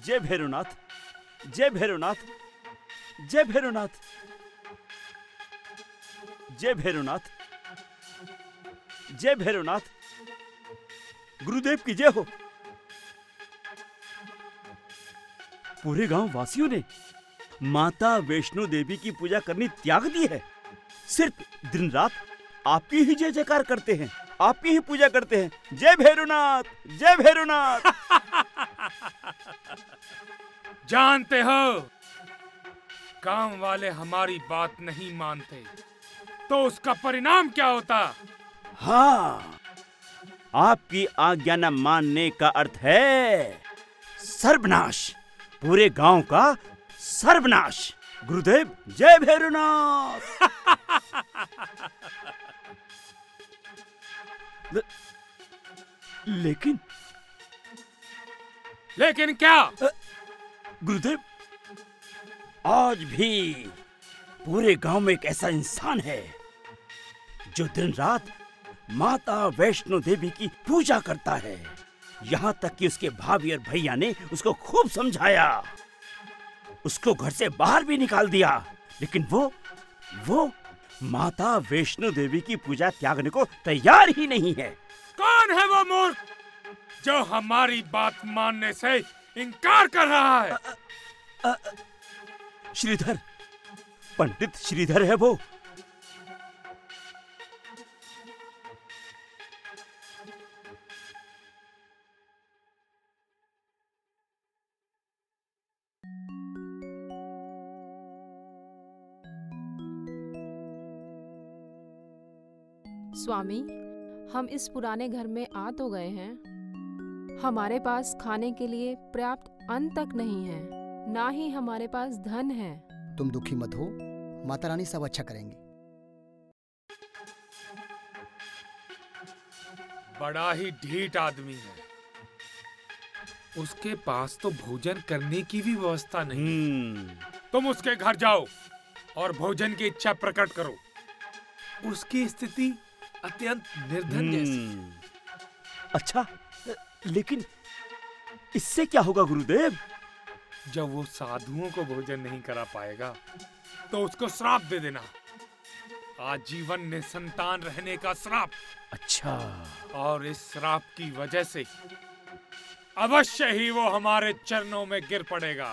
जय भैरवनाथ, जय भैरवनाथ, जय भैरवनाथ, जय भैरवनाथ, जय भैरवनाथ। गुरुदेव की जय हो। पूरे गांव वासियों ने माता वैष्णो देवी की पूजा करनी त्याग दी है। सिर्फ दिन रात आपकी ही जय जयकार करते हैं, आपकी ही पूजा करते हैं। जय भैरवनाथ, जय भैरवनाथ। जानते हो, गांव वाले हमारी बात नहीं मानते तो उसका परिणाम क्या होता? हाँ, आपकी आज्ञा न मानने का अर्थ है सर्वनाश, पूरे गांव का सर्वनाश। गुरुदेव जय भैरवनाथ। लेकिन क्या? गुरुदेव, आज भी पूरे गांव में एक ऐसा इंसान है जो दिन रात माता वैष्णो देवी की पूजा करता है। यहाँ तक कि उसके भाभी और भैया ने उसको खूब समझाया, उसको घर से बाहर भी निकाल दिया, लेकिन वो माता वैष्णो देवी की पूजा त्यागने को तैयार ही नहीं है। कौन है वो मूर्ख जो हमारी बात मानने से इनकार कर रहा है? श्रीधर, पंडित श्रीधर है वो। स्वामी, हम इस पुराने घर में आ तो गए हैं, हमारे पास खाने के लिए पर्याप्त अन्न तक नहीं है, ना ही हमारे पास धन है। तुम दुखी मत हो, माता रानी सब अच्छा करेंगी। बड़ा ही ढीठ आदमी है, उसके पास तो भोजन करने की भी व्यवस्था नहीं। तुम उसके घर जाओ और भोजन की इच्छा प्रकट करो। उसकी स्थिति अत्यंत निर्धन जैसी। अच्छा, लेकिन इससे क्या होगा गुरुदेव? जब वो साधुओं को भोजन नहीं करा पाएगा तो उसको श्राप दे देना, आजीवन निसंतान रहने का श्राप। अच्छा। और इस श्राप की वजह से अवश्य ही वो हमारे चरणों में गिर पड़ेगा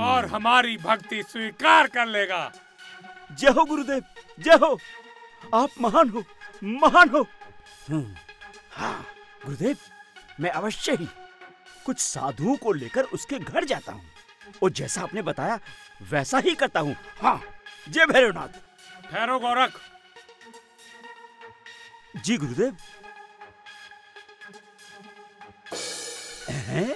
और हमारी भक्ति स्वीकार कर लेगा। जय हो गुरुदेव, जय हो, आप महान हो, महान हो। हाँ गुरुदेव, मैं अवश्य ही कुछ साधुओं को लेकर उसके घर जाता हूँ और जैसा आपने बताया वैसा ही करता हूँ। हाँ, जय भैरवनाथ। ठहरो गोरख। जी गुरुदेव। हैं?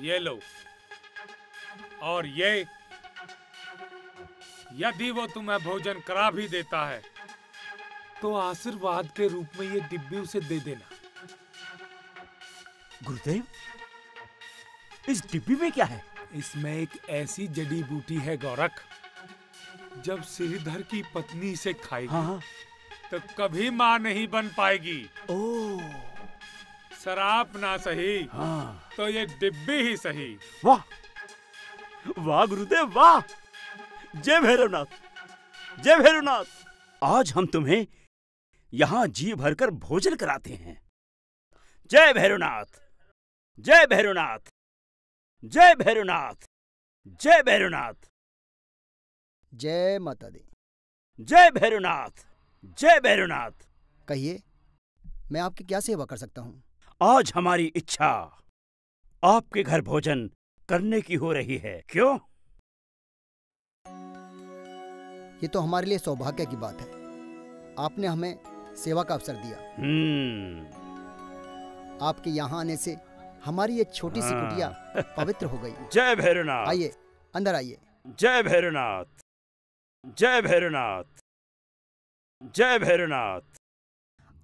ये लो, और ये यदि वो तुम्हें भोजन करा भी देता है तो आशीर्वाद के रूप में ये डिब्बी उसे दे देना। गुरुदेव, इस डिब्बी में क्या है? इसमें एक ऐसी जड़ी बूटी है गोरख, जब श्रीधर की पत्नी इसे खाएगी हाँ। तो कभी मां नहीं बन पाएगी। ओह, शराब ना सही हाँ, तो ये डिब्बी ही सही। वाह वाह गुरुदेव वाह। जय भैरवनाथ, जय भैरवनाथ। आज हम तुम्हें यहाँ जी भरकर भोजन कराते हैं। जय भैरवनाथ, जय भैरवनाथ, जय भैरवनाथ, जय भैरवनाथ। जय माता दी। जय भैरवनाथ, जय भैरवनाथ। कहिए, मैं आपकी क्या सेवा कर सकता हूँ? आज हमारी इच्छा आपके घर भोजन करने की हो रही है। क्यों? ये तो हमारे लिए सौभाग्य की बात है, आपने हमें सेवा का अवसर दिया। आपके यहाँ आने से हमारी ये छोटी सी कुटिया पवित्र हो गई। जय भैरवनाथ। आइए, अंदर आइए। जय भैरवनाथ, जय भैरवनाथ, जय भैरवनाथ।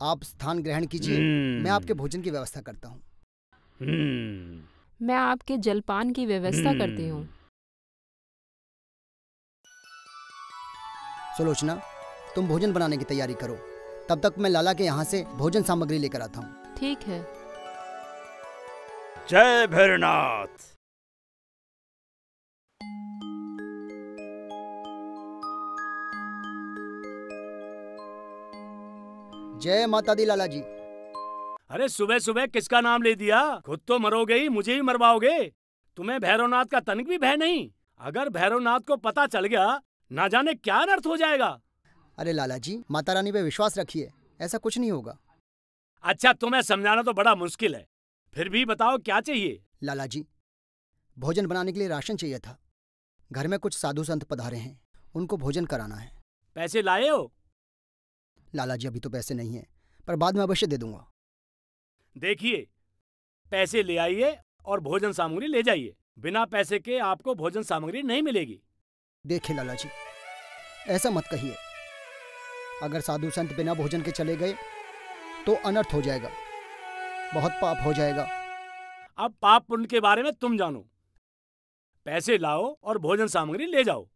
आप स्थान ग्रहण कीजिए, मैं आपके भोजन की व्यवस्था करता हूँ। मैं आपके जलपान की व्यवस्था करती हूँ। सुलोचना, तुम भोजन बनाने की तैयारी करो, तब तक मैं लाला के यहाँ से भोजन सामग्री लेकर आता हूँ। ठीक है। जय भैरवनाथ। जय माता दी लाला जी। अरे सुबह सुबह किसका नाम ले दिया? खुद तो मरोगे ही, मुझे ही मरवाओगे। तुम्हें भैरवनाथ का तनिक भी भय नहीं? अगर भैरवनाथ को पता चल गया, ना जाने क्या अनर्थ हो जाएगा। अरे लाला जी, माता रानी पे विश्वास रखिए, ऐसा कुछ नहीं होगा। अच्छा, तुम्हें समझाना तो बड़ा मुश्किल है, फिर भी बताओ क्या चाहिए? लाला जी, भोजन बनाने के लिए राशन चाहिए था। घर में कुछ साधु संत पधारे हैं, उनको भोजन कराना है। पैसे लाए हो? लाला जी, अभी तो पैसे नहीं है, पर बाद में अवश्य दे दूंगा। देखिए, पैसे ले आइए और भोजन सामग्री ले जाइए। बिना पैसे के आपको भोजन सामग्री नहीं मिलेगी। देखिए लाला जी, ऐसा मत कहिए। अगर साधु संत बिना भोजन के चले गए तो अनर्थ हो जाएगा, बहुत पाप हो जाएगा। अब पाप पुण्य के बारे में तुम जानो। पैसे लाओ और भोजन सामग्री ले जाओ।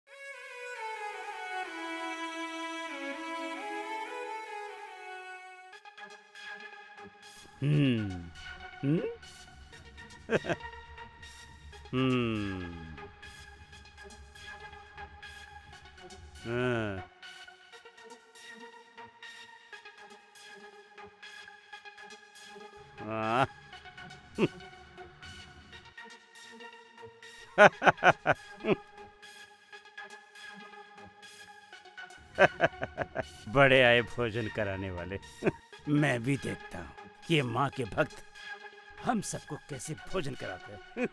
बड़े आए भोजन कराने वाले। मैं भी देखता हूँ कि ये माँ के भक्त हम सबको कैसे भोजन कराते हैं।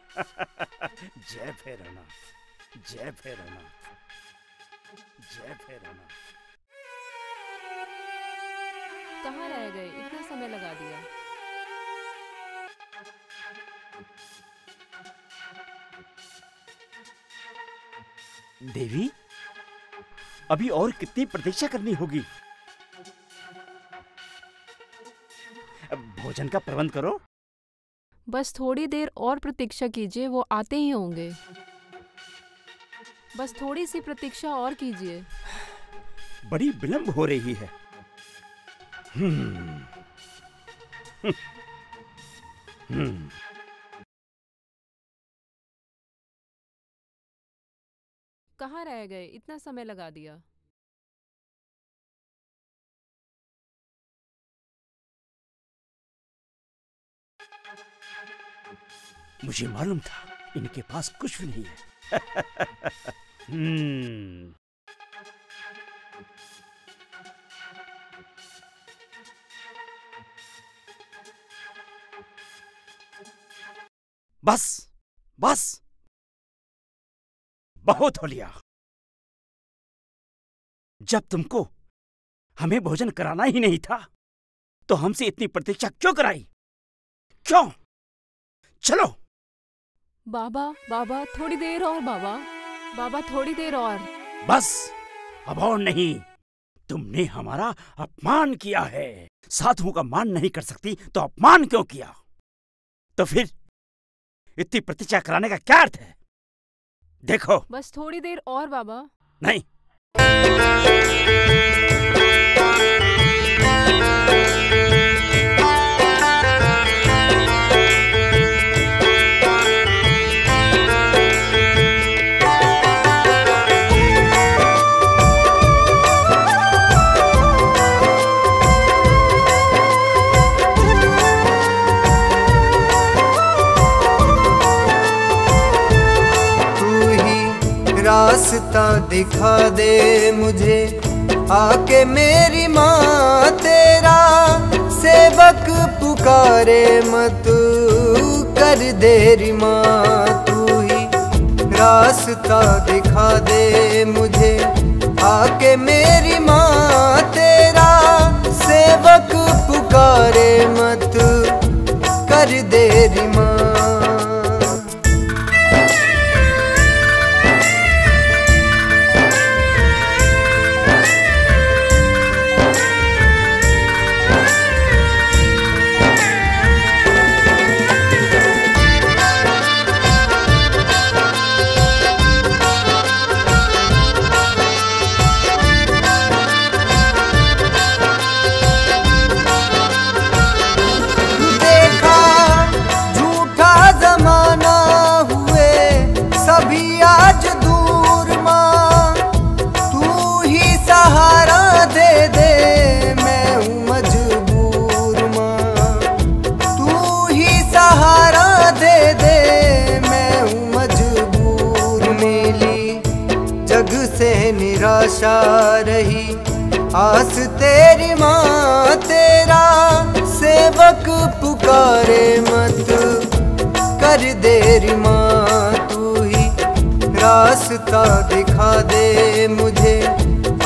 जय भैरवनाथ, जय भैरवनाथ, जय भैरवनाथ। कहाँ रह गए? इतना समय लगा दिया। देवी, अभी और कितनी प्रतीक्षा करनी होगी? भोजन का प्रबंध करो। बस थोड़ी देर और प्रतीक्षा कीजिए, वो आते ही होंगे। बस थोड़ी सी प्रतीक्षा और कीजिए। बड़ी विलंब हो रही है। कहाँ रह गए? इतना समय लगा दिया। मुझे मालूम था इनके पास कुछ भी नहीं है। बस बस, बहुत हो लिया। जब तुमको हमें भोजन कराना ही नहीं था तो हमसे इतनी प्रतीक्षा क्यों कराई? क्यों? चलो। बाबा, बाबा थोड़ी देर और। बाबा, बाबा थोड़ी देर और। बस, अब और नहीं। तुमने हमारा अपमान किया है। साधुओं का मान नहीं कर सकती तो अपमान क्यों किया? तो फिर इतनी प्रतीक्षा कराने का क्या अर्थ है? देखो। बस थोड़ी देर और बाबा। नहीं। रास्ता दिखा दे मुझे आके मेरी माँ, तेरा सेवक पुकारे मत कर देरी माँ। तू ही रास्ता दिखा दे मुझे आके मेरी माँ, तेरा सेवक पुकारे मत कर देरी माँ। से निराशा रही, आस तेरी माँ तेरा सेवक पुकारे मत कर देरी माँ, तू ही रास्ता दिखा दे मुझे,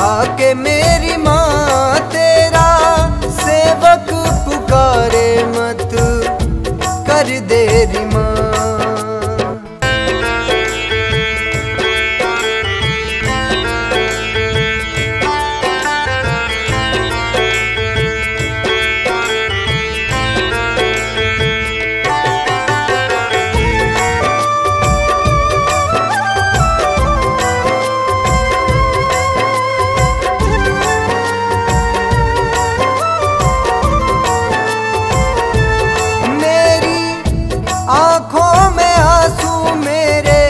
आके मेरी माँ तेरा सेवक पुकारे मत कर देरी माँ। आँखों में आंसू मेरे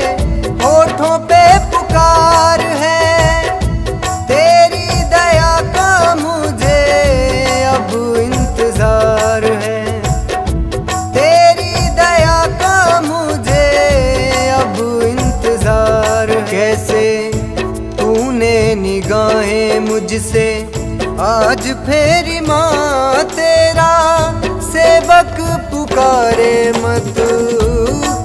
होठों पे पुकार है, तेरी दया का मुझे अब इंतजार है, तेरी दया का मुझे अब इंतजार। कैसे तूने निगाहें मुझसे आज फेरी माँ तेरा सेवक पुकारे मत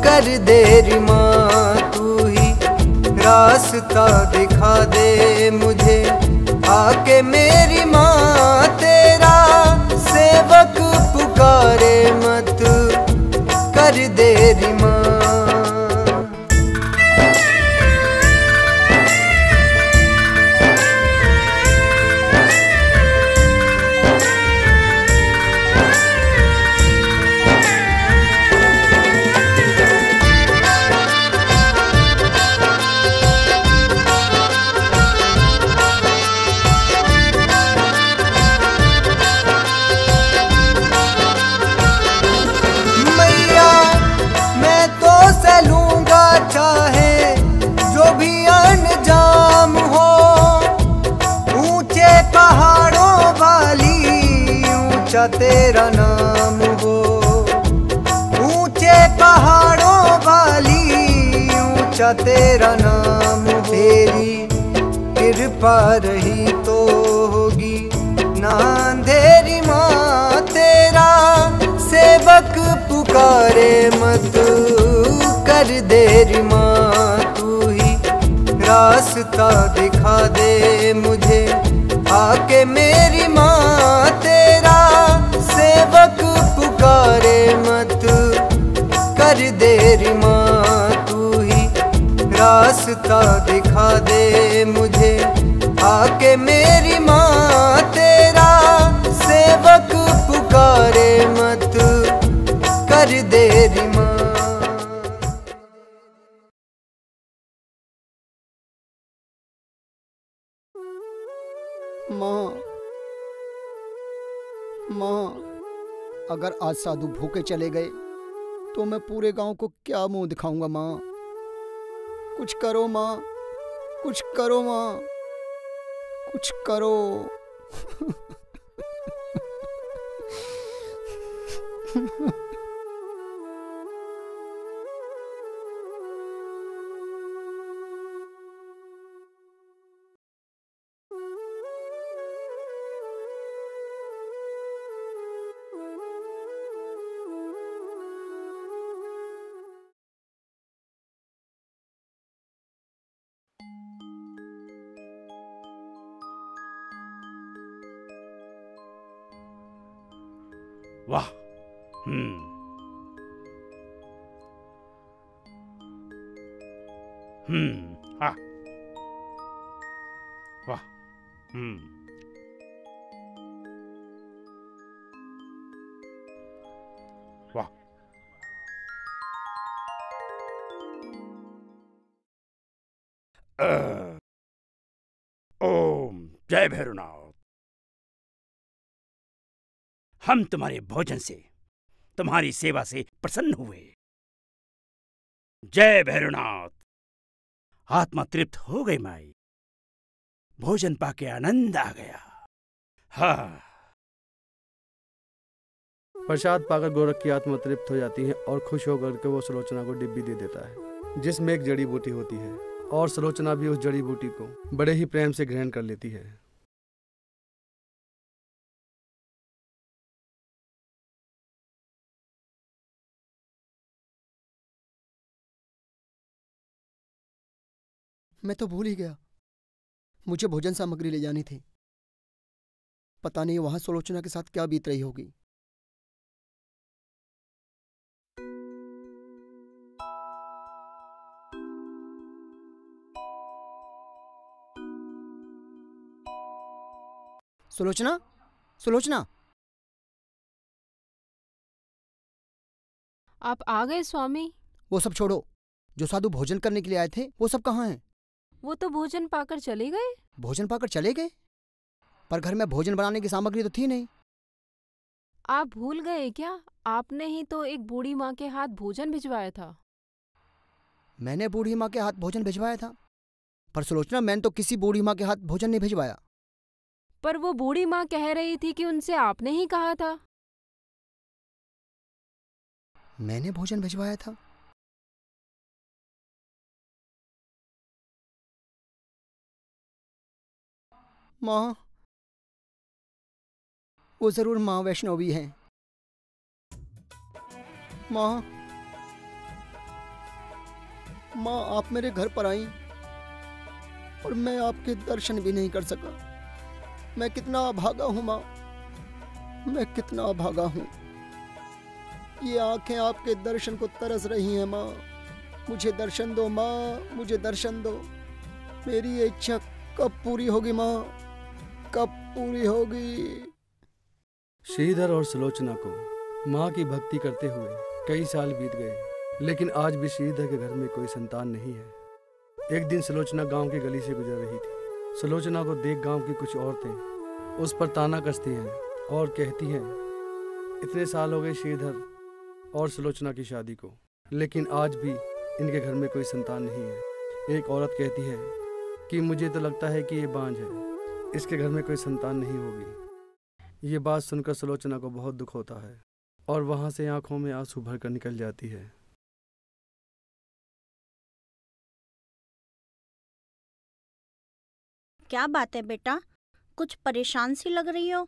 कर देरी माँ, तू ही रास्ता दिखा दे मुझे, आके मेरी माँ तेरा सेवक पुकारे मत कर देरी माँ। चाहे जो भी अनजाम हो, ऊंचे पहाड़ों वाली ऊंचा तेरा नाम हो, ऊंचे पहाड़ों वाली ऊंचा तेरा नाम हो। तेरी कृपा रही तो होगी ना अंधेरी माँ तेरा सेवक पुकारे मत कर देरी माँ, तू ही रास्ता दिखा दे मुझे, आके मेरी माँ तेरा सेवक पुकारे मत कर देरी माँ, तू ही रास्ता दिखा दे मुझे, आके मेरी माँ तेरा सेवक पुकारे मत कर देरी माँ। माँ, अगर आज साधु भूखे चले गए तो मैं पूरे गांव को क्या मुंह दिखाऊंगा माँ? कुछ करो माँ, कुछ करो माँ, कुछ करो। वाह। हाँ। वाह। वाह। ओम जय भैरवनाथ। हम तुम्हारे भोजन से, तुम्हारी सेवा से प्रसन्न हुए। जय भैरवनाथ। आत्मा तृप्त हो गई माई, भोजन पाके आनंद आ गया। हाँ। प्रसाद पाकर गोरख की आत्मा तृप्त हो जाती है और खुश होकर के वो सुलोचना को डिब्बी दे देता है, जिसमें एक जड़ी बूटी होती है और सुलोचना भी उस जड़ी बूटी को बड़े ही प्रेम से ग्रहण कर लेती है। मैं तो भूल ही गया, मुझे भोजन सामग्री ले जानी थी। पता नहीं वहां सुलोचना के साथ क्या बीत रही होगी। सुलोचना, सुलोचना, आप आ गए स्वामी। वो सब छोड़ो, जो साधु भोजन करने के लिए आए थे वो सब कहाँ हैं? वो तो भोजन पाकर चले गए। भोजन पाकर चले गए? पर घर में भोजन बनाने की सामग्री तो थी नहीं। आप भूल गए क्या? आपने ही तो एक बूढ़ी माँ के हाथ भोजन भिजवाया था। मैंने बूढ़ी माँ के हाथ भोजन भिजवाया था? पर सुलोचना, मैंने तो किसी बूढ़ी माँ के हाथ भोजन नहीं भिजवाया। पर वो बूढ़ी माँ कह रही थी कि उनसे आपने ही कहा था। मैंने भोजन भिजवाया था? माँ, वो जरूर माँ वैष्णवी हैं। माँ, माँ आप मेरे घर पर आई और मैं आपके दर्शन भी नहीं कर सका। मैं कितना अभागा हूँ माँ, मैं कितना अभागा हूँ। ये आंखें आपके दर्शन को तरस रही हैं माँ। मुझे दर्शन दो माँ, मुझे दर्शन दो। मेरी ये इच्छा कब पूरी होगी माँ, कब पूरी होगी? श्रीधर और सुलोचना को माँ की भक्ति करते हुए कई साल बीत गए, लेकिन आज भी श्रीधर के घर में कोई संतान नहीं है। एक दिन सुलोचना गांव की गली से गुजर रही थी। सुलोचना को देख गांव की कुछ औरतें उस पर ताना कसती हैं और कहती हैं, इतने साल हो गए श्रीधर और सुलोचना की शादी को, लेकिन आज भी इनके घर में कोई संतान नहीं है। एक औरत कहती है कि मुझे तो लगता है कि ये बांझ है, इसके घर में कोई संतान नहीं होगी। ये बात सुनकर सुलोचना को बहुत दुख होता है और वहां से आंखों में आंसू भरकर निकल जाती है। क्या बात है बेटा, कुछ परेशान सी लग रही हो?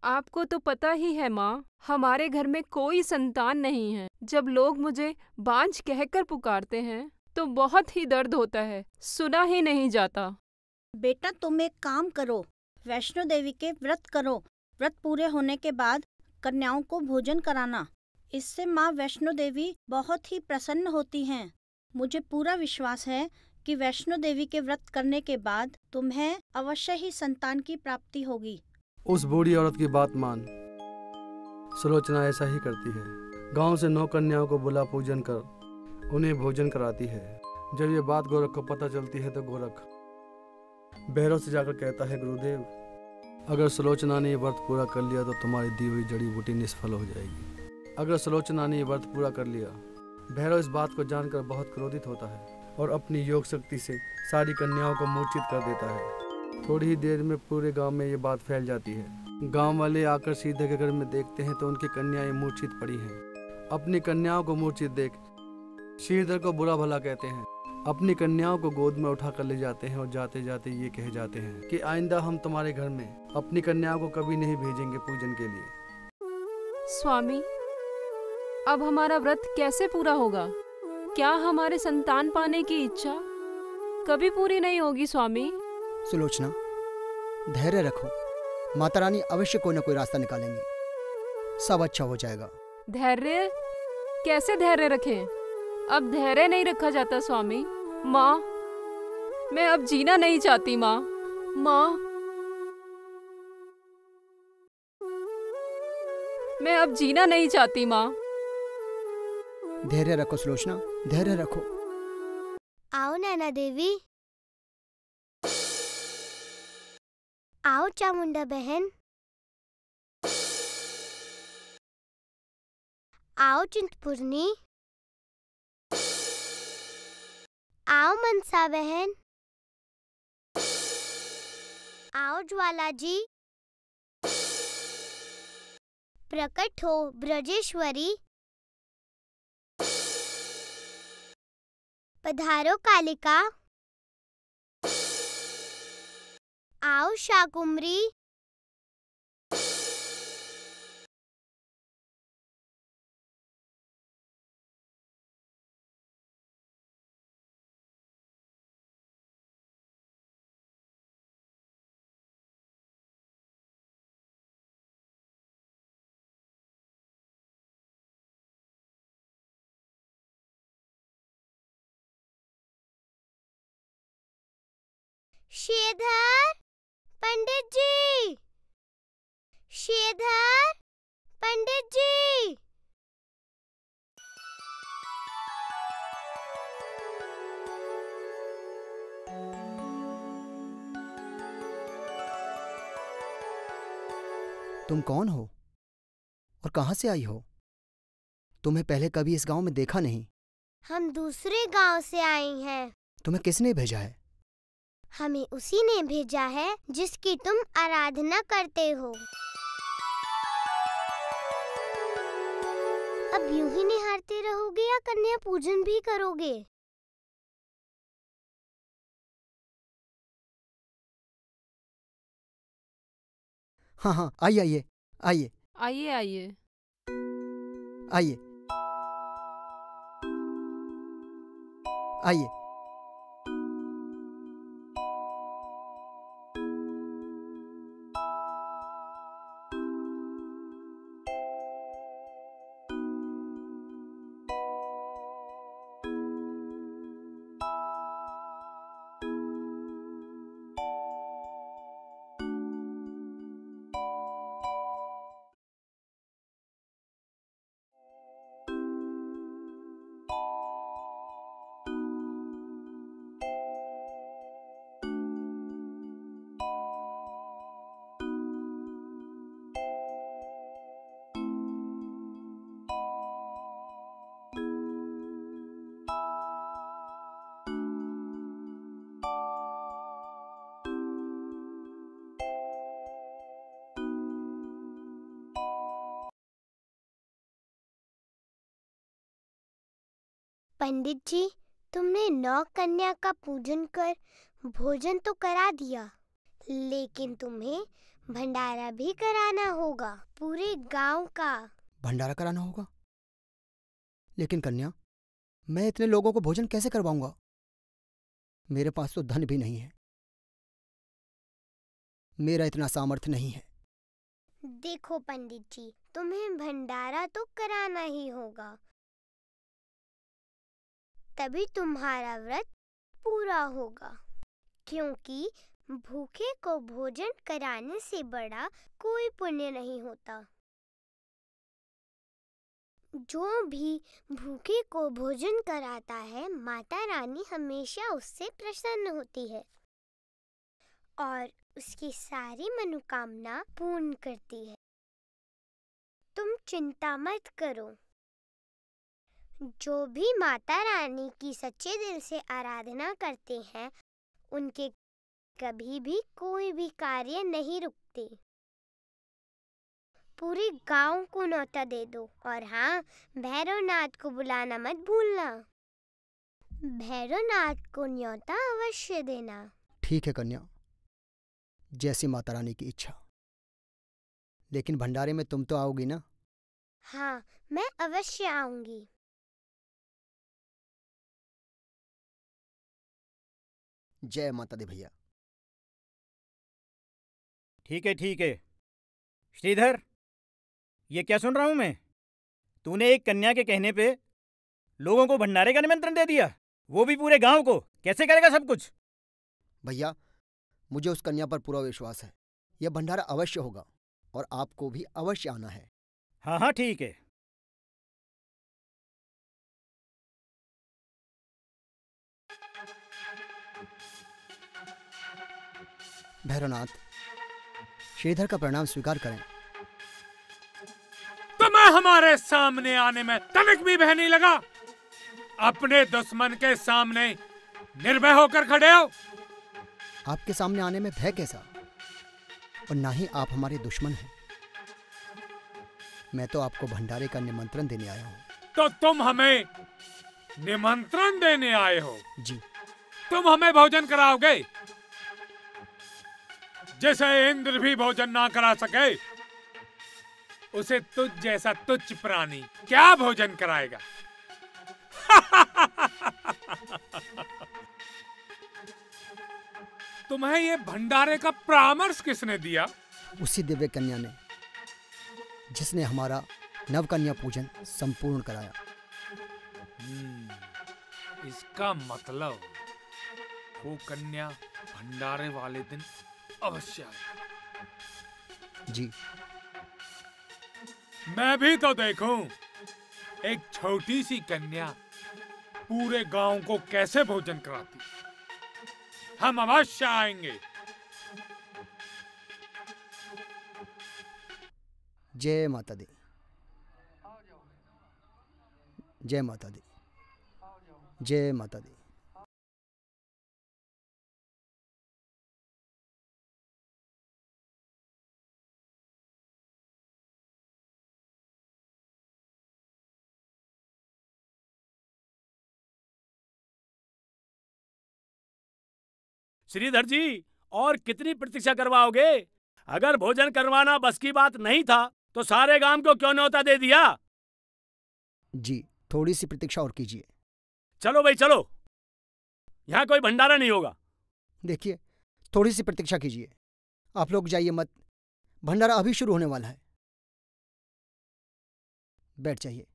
आपको तो पता ही है माँ, हमारे घर में कोई संतान नहीं है। जब लोग मुझे बांझ कहकर पुकारते हैं तो बहुत ही दर्द होता है, सुना ही नहीं जाता। बेटा तुम एक काम करो, वैष्णो देवी के व्रत करो। व्रत पूरे होने के बाद कन्याओं को भोजन कराना। इससे माँ वैष्णो देवी बहुत ही प्रसन्न होती हैं। मुझे पूरा विश्वास है कि वैष्णो देवी के व्रत करने के बाद तुम्हें अवश्य ही संतान की प्राप्ति होगी। उस बूढ़ी औरत की बात मान सुलोचना ऐसा ही करती है। गांव से 9 कन्याओं को बुला पूजन कर उन्हें भोजन कराती है। जब ये बात गोरख को पता चलती है तो गोरख भैरव से जाकर कहता है, गुरुदेव, अगर सुलोचना ने ये व्रत पूरा कर लिया तो तुम्हारी दी हुई जड़ी बूटी निष्फल हो जाएगी। अगर सुलोचना ने ये व्रत पूरा कर लिया। भैरव इस बात को जानकर बहुत क्रोधित होता है और अपनी योग शक्ति से सारी कन्याओं को मूर्छित कर देता है। थोड़ी ही देर में पूरे गांव में ये बात फैल जाती है। गांव वाले आकर श्रीधर के घर में देखते हैं तो उनकी कन्याएं मूर्छित पड़ी हैं। अपनी कन्याओं को मूर्छित देख श्रीधर को बुरा भला कहते हैं। अपनी कन्याओं को गोद में उठा कर ले जाते हैं और जाते जाते ये कह जाते हैं कि आइंदा हम तुम्हारे घर में अपनी कन्याओं को कभी नहीं भेजेंगे पूजन के लिए। स्वामी, अब हमारा व्रत कैसे पूरा होगा? क्या हमारे संतान पाने की इच्छा कभी पूरी नहीं होगी स्वामी? सुलोचना, धैर्य रखो, माता रानी अवश्य कोई ना कोई रास्ता निकालेंगी, सब अच्छा हो जाएगा। धैर्य? कैसे धैर्य रखें? अब धैर्य नहीं रखा जाता स्वामी। माँ, मैं अब जीना नहीं चाहती माँ। माँ, मैं अब जीना नहीं चाहती माँ। धैर्य रखो सुलोचना, धैर्य रखो। आओ नैना देवी, आओ चामुंडा बहन, आओ चिंतपूर्णी, आओ मनसा बहन, आओ ज्वाला जी, प्रकट हो ब्रजेश्वरी, पधारो कालिका। आओ शाकुम्भरी। श्रीधर, पंडित जी, श्रीधर, पंडित जी। तुम कौन हो और कहाँ से आई हो? तुम्हें पहले कभी इस गांव में देखा नहीं। हम दूसरे गांव से आए हैं। तुम्हें किसने भेजा है? हमें उसी ने भेजा है जिसकी तुम आराधना करते हो। अब यूं ही निहारते रहोगे या कन्या पूजन भी करोगे? हाँ हाँ, आइए आइए आइए आइए आइए। आइए आइए। पंडित जी, तुमने 9 कन्या का पूजन कर भोजन तो करा दिया, लेकिन तुम्हें भंडारा भी कराना होगा, पूरे गांव का। भंडारा कराना होगा? लेकिन कन्या, मैं इतने लोगों को भोजन कैसे करवाऊंगा? मेरे पास तो धन भी नहीं है। मेरा इतना सामर्थ्य नहीं है। देखो पंडित जी, तुम्हें भंडारा तो कराना ही होगा, तभी तुम्हारा व्रत पूरा होगा, क्योंकि भूखे को भोजन कराने से बड़ा कोई पुण्य नहीं होता। जो भी भूखे को भोजन कराता है, माता रानी हमेशा उससे प्रसन्न होती है और उसकी सारी मनोकामना पूर्ण करती है। तुम चिंता मत करो। जो भी माता रानी की सच्चे दिल से आराधना करते हैं, उनके कभी भी कोई भी कार्य नहीं रुकते। पूरे गांव को न्योता दे दो, और हाँ, भैरवनाथ को बुलाना मत भूलना। भैरवनाथ को न्योता अवश्य देना। ठीक है कन्या, जैसी माता रानी की इच्छा। लेकिन भंडारे में तुम तो आओगी ना? हाँ, मैं अवश्य आऊंगी। जय माता दी भैया। ठीक है। श्रीधर, ये क्या सुन रहा हूं मैं? तूने एक कन्या के कहने पे लोगों को भंडारे का निमंत्रण दे दिया, वो भी पूरे गांव को। कैसे करेगा सब कुछ? भैया, मुझे उस कन्या पर पूरा विश्वास है। यह भंडारा अवश्य होगा और आपको भी अवश्य आना है। हाँ, ठीक है। भैरवनाथ, श्रीधर का प्रणाम स्वीकार करें। तुम्हें हमारे सामने आने में तनिक भी भय नहीं लगा? अपने दुश्मन के सामने निर्भय होकर खड़े हो। आपके सामने आने में भय कैसा? और ना ही आप हमारे दुश्मन हैं। मैं तो आपको भंडारे का निमंत्रण देने आया हूँ। तो तुम हमें निमंत्रण देने आए हो? जी। तुम हमें भोजन कराओगे? जिसे इंद्र भी भोजन ना करा सके, उसे तुझ जैसा तुच्छ प्राणी क्या भोजन कराएगा? तुम्हें ये भंडारे का परामर्श किसने दिया? उसी दिव्य कन्या ने, जिसने हमारा नवकन्या पूजन संपूर्ण कराया। इसका मतलब वो कन्या भंडारे वाले दिन अवश्य आए। जी। मैं भी तो देखूं एक छोटी सी कन्या पूरे गांव को कैसे भोजन कराती। हम अवश्य आएंगे। जय माता दी, जय माता दी, जय माता दी। श्रीधर जी, और कितनी प्रतीक्षा करवाओगे? अगर भोजन करवाना बस की बात नहीं था तो सारे गांव को क्यों न्योता दे दिया? जी, थोड़ी सी प्रतीक्षा और कीजिए। चलो भाई चलो, यहाँ कोई भंडारा नहीं होगा। देखिए, थोड़ी सी प्रतीक्षा कीजिए। आप लोग जाइए मत, भंडारा अभी शुरू होने वाला है। बैठ जाइए।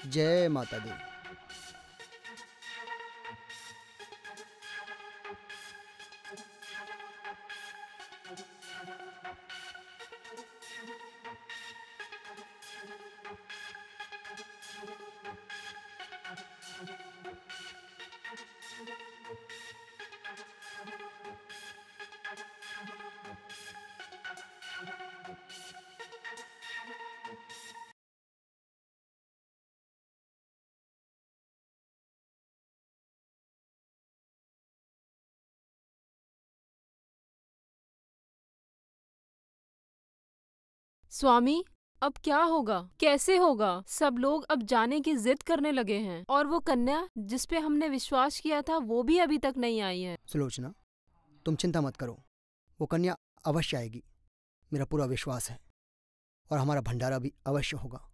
जय माता दी। स्वामी, अब क्या होगा? कैसे होगा? सब लोग अब जाने की जिद करने लगे हैं और वो कन्या जिस पे हमने विश्वास किया था वो भी अभी तक नहीं आई है। सुलोचना, तुम चिंता मत करो, वो कन्या अवश्य आएगी। मेरा पूरा विश्वास है और हमारा भंडारा भी अवश्य होगा।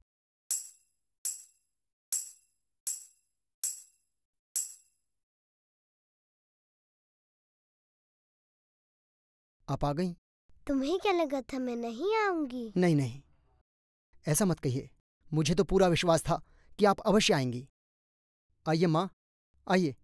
आप आ गई? तुम्हें क्या लगा था मैं नहीं आऊंगी? नहीं नहीं, ऐसा मत कहिए। मुझे तो पूरा विश्वास था कि आप अवश्य आएंगी। आइए माँ, आइए।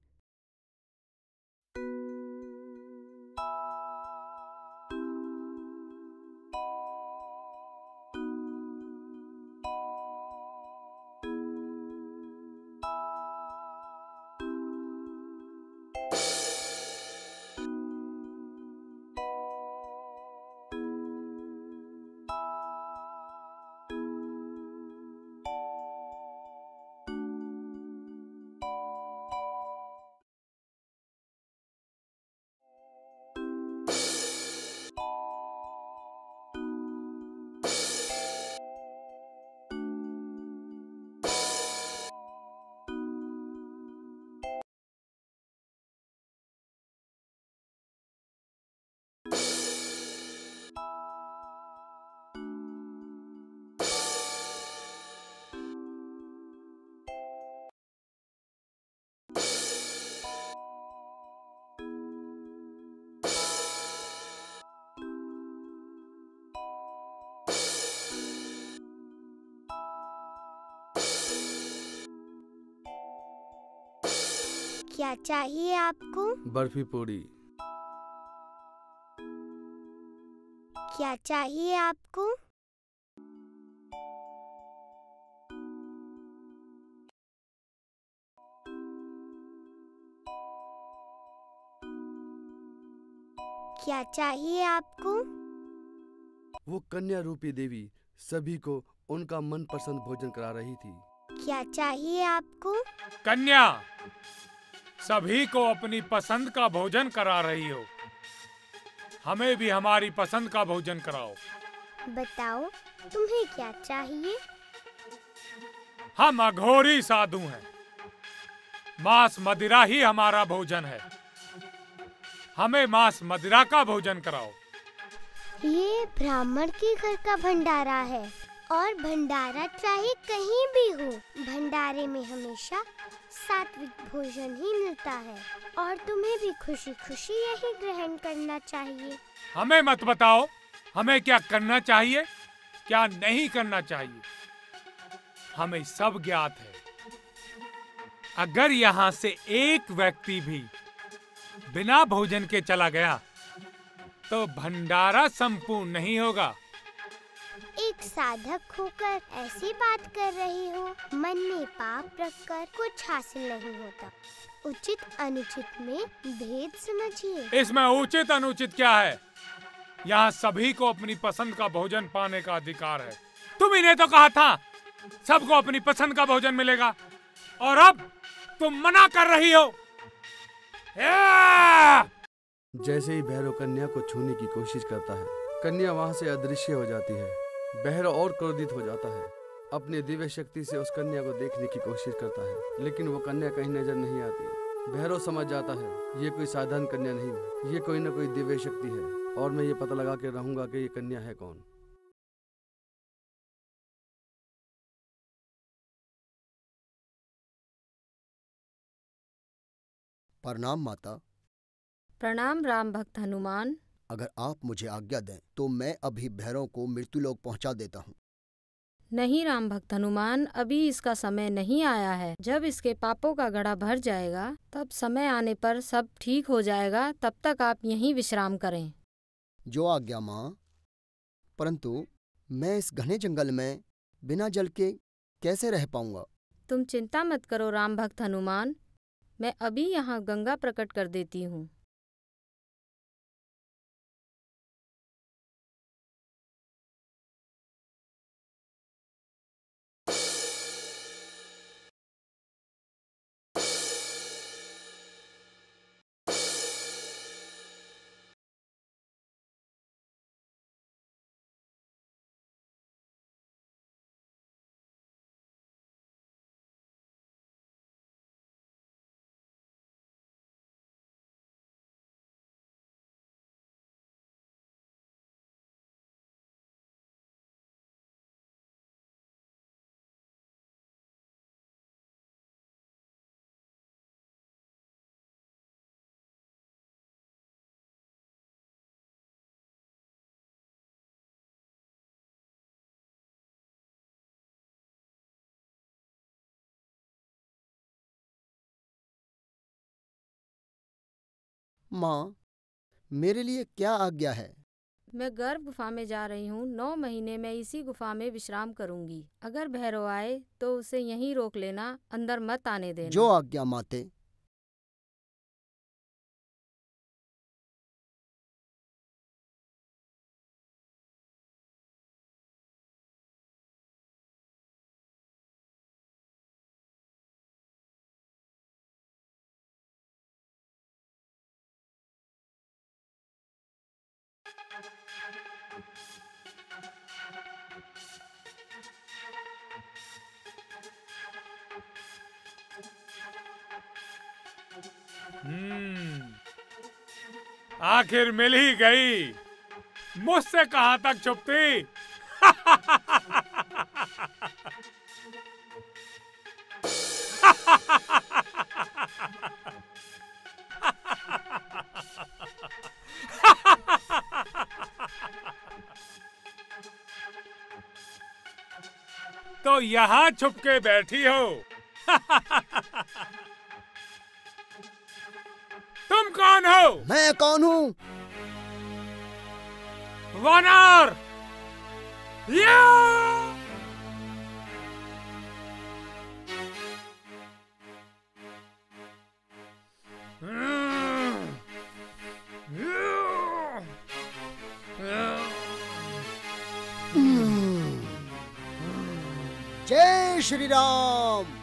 क्या चाहिए आपको? बर्फी पूरी। क्या चाहिए आपको? क्या चाहिए आपको? वो कन्या रूपी देवी सभी को उनका मनपसंद भोजन करा रही थी। क्या चाहिए आपको? कन्या, सभी को अपनी पसंद का भोजन करा रही हो, हमें भी हमारी पसंद का भोजन कराओ। बताओ, तुम्हें क्या चाहिए? हम अघोरी साधु हैं। मांस मदिरा ही हमारा भोजन है। हमें मांस मदिरा का भोजन कराओ। ये ब्राह्मण के घर का भंडारा है और भंडारा चाहे कहीं भी हो, भंडारे में हमेशा सात्विक भोजन ही मिलता है और तुम्हें भी खुशी खुशी यही ग्रहण करना चाहिए। हमें मत बताओ हमें क्या करना चाहिए क्या नहीं करना चाहिए। हमें सब ज्ञात है। अगर यहाँ से एक व्यक्ति भी बिना भोजन के चला गया तो भंडारा संपूर्ण नहीं होगा। एक साधक होकर ऐसी बात कर रही हो, मन में पाप रखकर कुछ हासिल नहीं होता। उचित अनुचित में भेद समझिए। इसमें उचित अनुचित क्या है? यहाँ सभी को अपनी पसंद का भोजन पाने का अधिकार है। तुम इन्हें तो कहा था सबको अपनी पसंद का भोजन मिलेगा और अब तुम मना कर रही हो। जैसे ही भैरव कन्या को छूने की कोशिश करता है, कन्या वहां से अदृश्य हो जाती है। भैरव और क्रोधित हो जाता है। अपनी दिव्य शक्ति से उस कन्या को देखने की कोशिश करता है, लेकिन वो कन्या कहीं नजर नहीं आती। भैरव समझ जाता है ये कोई साधारण कन्या नहीं, ये कोई न कोई दिव्य शक्ति है और मैं ये पता लगा के रहूंगा कि ये कन्या है कौन। प्रणाम माता। प्रणाम राम भक्त हनुमान। अगर आप मुझे आज्ञा दें तो मैं अभी भैरव को मृत्युलोक पहुंचा देता हूं। नहीं राम भक्त हनुमान, अभी इसका समय नहीं आया है। जब इसके पापों का घड़ा भर जाएगा तब समय आने पर सब ठीक हो जाएगा। तब तक आप यहीं विश्राम करें। जो आज्ञा माँ। परंतु मैं इस घने जंगल में बिना जल के कैसे रह पाऊंगा? तुम चिंता मत करो राम भक्त हनुमान, मैं अभी यहाँ गंगा प्रकट कर देती हूँ। माँ, मेरे लिए क्या आज्ञा है? मैं गर्भ गुफा में जा रही हूँ। 9 महीने मैं इसी गुफा में विश्राम करूंगी। अगर भैरव आए तो उसे यहीं रोक लेना, अंदर मत आने देना। जो आज्ञा माते। आखिर मिल ही गई। मुझसे कहां तक छुपती? तो यहाँ छुप के बैठी हो। तुम कौन हो? मैं कौन हूँ? वानर! या! जय श्री राम।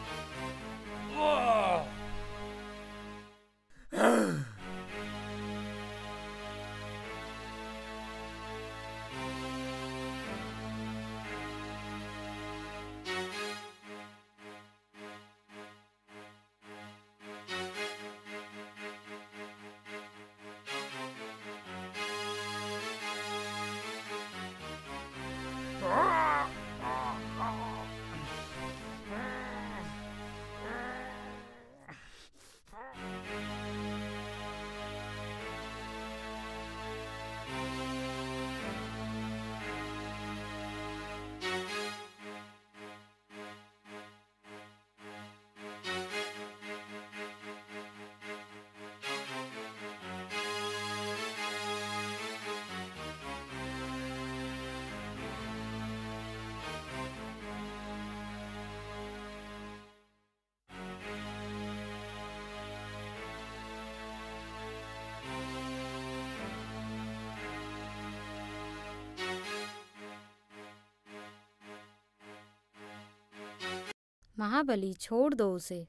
महाबली छोड़ दो उसे।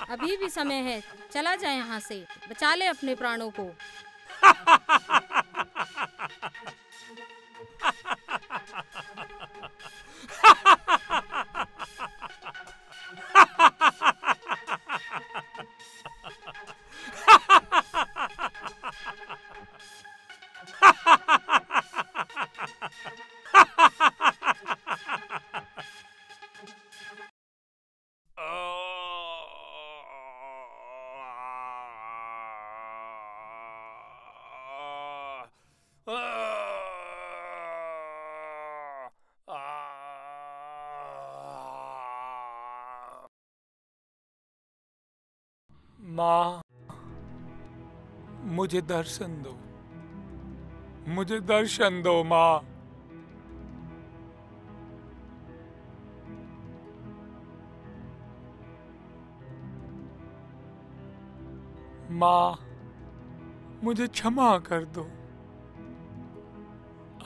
अभी भी समय है, चला जाए यहाँ से, बचा ले अपने प्राणों को। माँ, मुझे दर्शन दो, मुझे दर्शन दो माँ। माँ, मुझे क्षमा कर दो।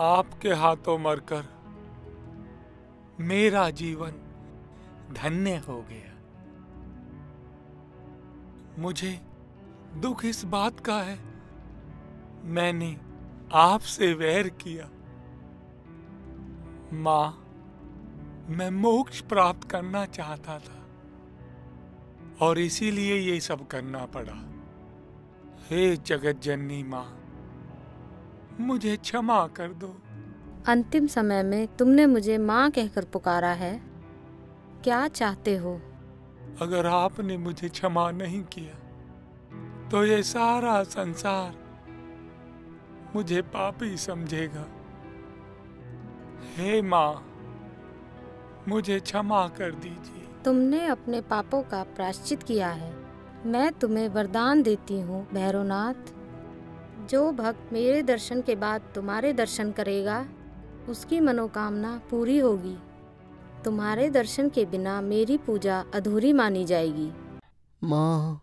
आपके हाथों मरकर मेरा जीवन धन्य हो गया। मुझे दुख इस बात का है, मैंने आपसे वैर किया। माँ, मैं मोक्ष प्राप्त करना चाहता था और इसीलिए ये सब करना पड़ा। हे जगत जननी माँ, मुझे क्षमा कर दो। अंतिम समय में तुमने मुझे माँ कहकर पुकारा है, क्या चाहते हो? अगर आपने मुझे क्षमा नहीं किया तो ये सारा संसार मुझे पापी समझेगा। हे माँ, मुझे क्षमा कर दीजिए। तुमने अपने पापों का प्रायश्चित किया है। मैं तुम्हें वरदान देती हूँ भैरवनाथ, जो भक्त मेरे दर्शन के बाद तुम्हारे दर्शन करेगा उसकी मनोकामना पूरी होगी। तुम्हारे दर्शन के बिना मेरी पूजा अधूरी मानी जाएगी। माँ,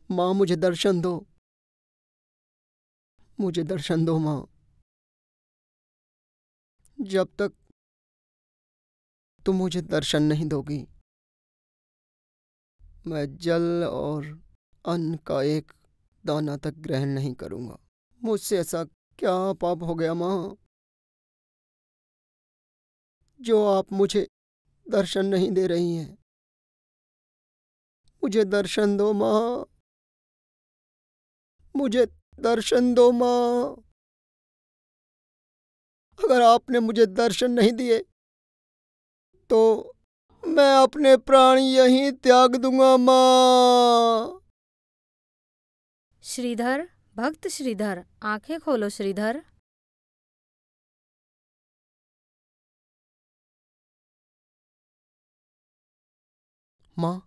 माँ मुझे दर्शन दो, मुझे दर्शन दो माँ। जब तक तुम मुझे दर्शन नहीं दोगी, मैं जल और अन्न का एक दाना तक ग्रहण नहीं करूंगा। मुझसे ऐसा क्या पाप हो गया माँ, जो आप मुझे दर्शन नहीं दे रही हैं? मुझे दर्शन दो माँ, मुझे दर्शन दो माँ। अगर आपने मुझे दर्शन नहीं दिए तो मैं अपने प्राण यहीं त्याग दूंगा माँ। श्रीधर, भक्त श्रीधर, आंखें खोलो श्रीधर। माँ,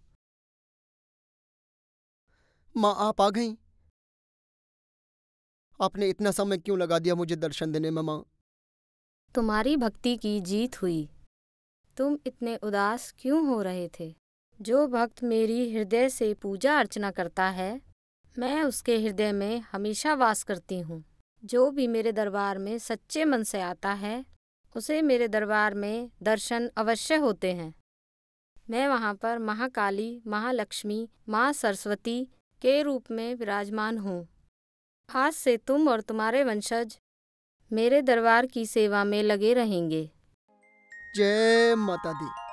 माँ आप आ गईं? आपने इतना समय क्यों लगा दिया मुझे दर्शन देने में माँ? तुम्हारी भक्ति की जीत हुई। तुम इतने उदास क्यों हो रहे थे? जो भक्त मेरी हृदय से पूजा अर्चना करता है, मैं उसके हृदय में हमेशा वास करती हूँ। जो भी मेरे दरबार में सच्चे मन से आता है, उसे मेरे दरबार में दर्शन अवश्य होते हैं। मैं वहाँ पर महाकाली, महालक्ष्मी, माँ सरस्वती के रूप में विराजमान हूँ। आज से तुम और तुम्हारे वंशज मेरे दरबार की सेवा में लगे रहेंगे। जय माता दी।